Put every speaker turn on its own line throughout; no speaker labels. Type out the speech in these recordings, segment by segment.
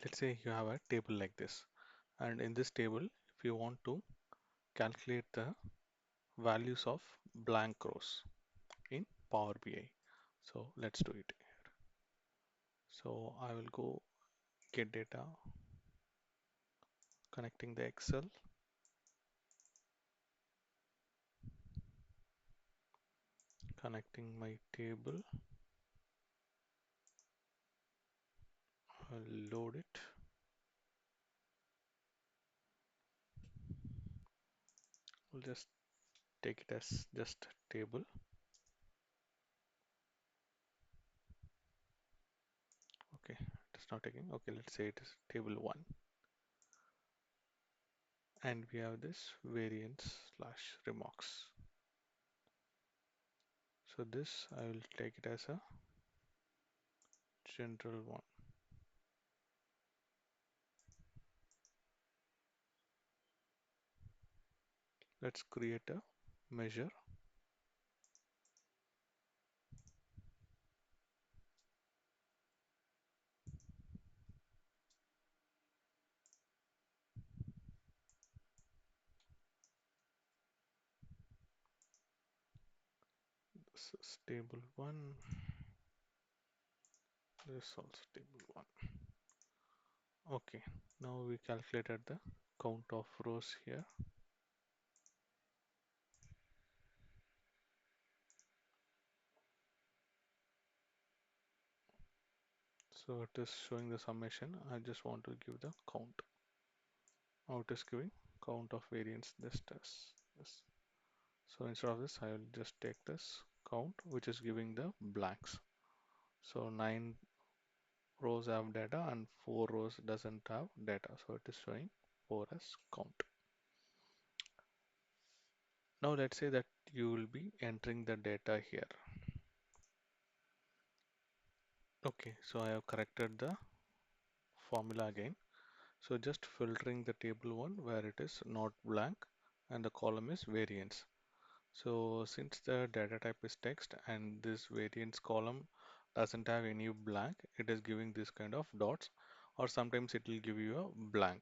Let's say you have a table like this, and in this table, if you want to calculate the values of blank rows in Power BI. So let's do it here. So I will go get data, connecting the Excel, connecting my table, I'll load it. We'll just take it as just table. Okay, it's not taking. Okay, let's say it is table 1. And we have this variance slash remarks. So this I will take it as a general one. Let's create a measure. This is table 1. This is also table 1. Okay, now we calculated the count of rows here. So it is showing the summation. I just want to give the count. Now it is giving count of variance this test. This. So instead of this, I will just take this count, which is giving the blanks. So 9 rows have data and 4 rows doesn't have data. So it is showing 4 as count. Now let's say that you will be entering the data here. Okay, so I have corrected the formula again. So just filtering the table 1 where it is not blank and the column is variance. So since the data type is text and this variance column doesn't have any blank, it is giving this kind of dots, or sometimes it will give you a blank.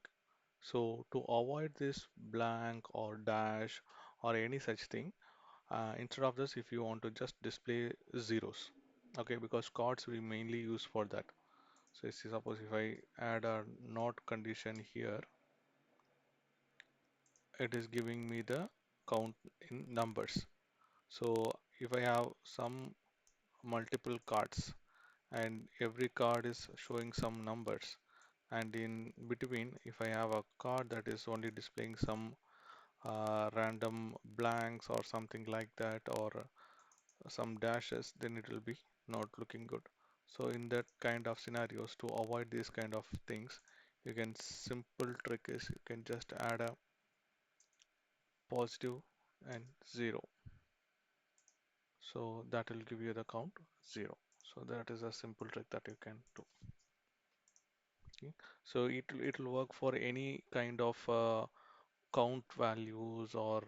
So to avoid this blank or dash or any such thing, instead of this, if you want to just display zeros, okay, because cards we mainly use for that. So suppose if I add a not condition here, it is giving me the count in numbers. So if I have some multiple cards and every card is showing some numbers, and in between if I have a card that is only displaying some random blanks or something like that, or some dashes, then it will be not looking good. So in that kind of scenarios, to avoid these kind of things, you can simple trick is you can just add a positive and 0. So that will give you the count 0. So that is a simple trick that you can do. Okay. So it'll work for any kind of count values, or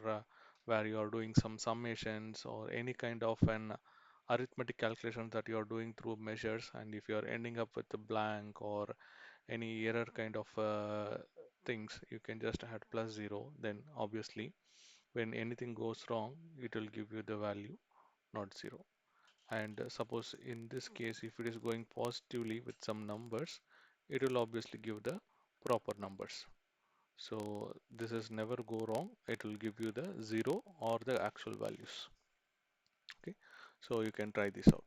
where you are doing some summations or any kind of an arithmetic calculation that you are doing through measures, and if you are ending up with a blank or any error kind of things, you can just add +0. Then obviously when anything goes wrong, it will give you the value not 0. And suppose in this case, if it is going positively with some numbers, it will obviously give the proper numbers. So this is never go wrong. It will give you the 0 or the actual values. Okay, so you can try this out.